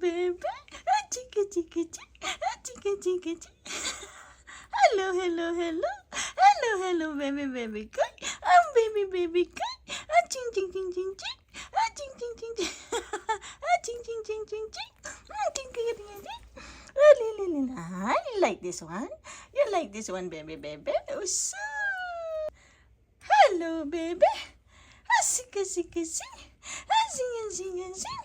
baby. Chika, chika, chika. Chika, chika, chika. Hello, hello, hello. Hello, hello, baby, baby kite. Baby, baby kite. Ching, ching, ching, ching, ching. Ching, ching, ching, ching. Ching, ching, ching, ching, ching. Ching, ching, ching, ching. You like this one? You like this one, baby, baby? Oh, so. Hello, baby. Sing, sing, sing. Sing, sing, sing.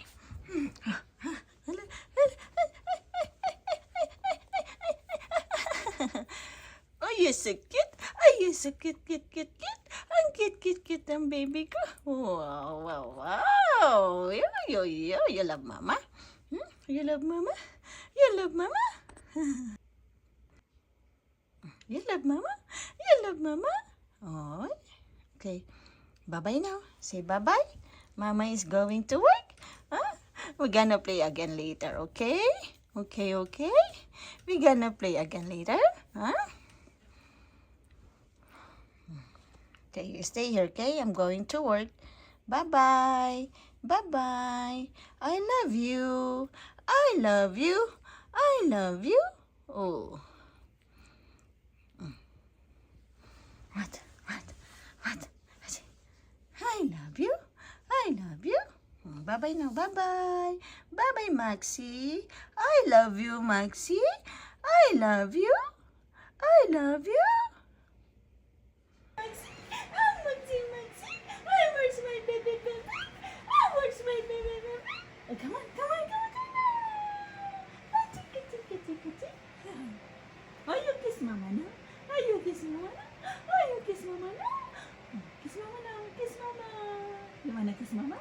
Oh, you're so cute. Oh, you're so cute, cute, cute, cute. Ang cute, cute, cute ang baby ko. Wow, wow, wow. You love mama? You love mama? You love mama? You love mama? You love mama? Oh, okay. Bye-bye now. Say bye-bye. Mama is going to work. Huh? We're gonna play again later, okay? Okay, okay? We're gonna play again later. Huh? Okay, you stay here, okay? I'm going to work. Bye-bye. Bye-bye. I love you. I love you. I love you. Oh. What? I love you. I love you. Bye-bye now. Bye-bye. Bye-bye, Maxie. I love you, Maxie. I love you. I love you. Maxie. Oh, Maxie, Maxie. Oh, where's my baby, baby? Oh, where's my baby, baby? Oh, come on, come on, come on, come on. Oh, chika, chika, chika, chika. Oh, you kiss mama now. Oh, you kiss mama now. Oh, you kiss mama now. Kiss mama now. Kiss mama. You wanna kiss mama?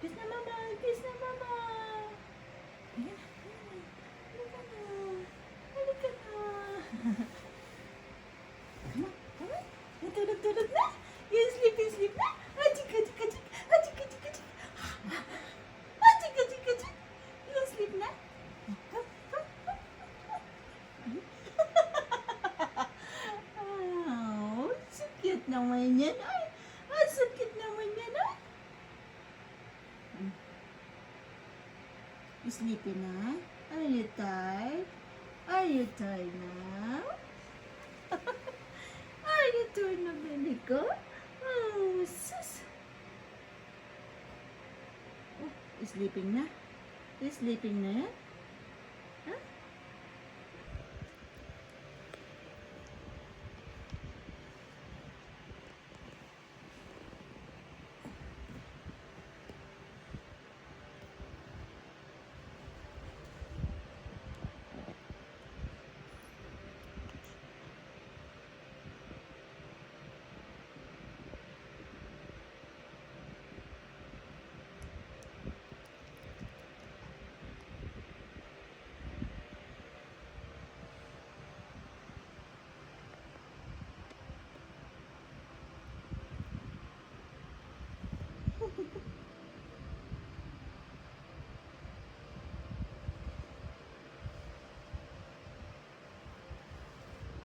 Kiss na mama. Kiss na mama. Ayan. Halika na. Halika na. Come on. Come on. Natulog-tulog na. You sleep na. Ah, chika, chika, chika. Ah, chika, chika, chika. Ah, chika, chika, chika. You sleep na. Come, come, come. Oh, so cute naman yan. Ay, so cute naman yan. Ay. You sleepy na? Are you tired? Are you tired now? Are you tired na, baby ko? Oh, sus. Oh, you sleeping na? You sleeping na yan? Huh?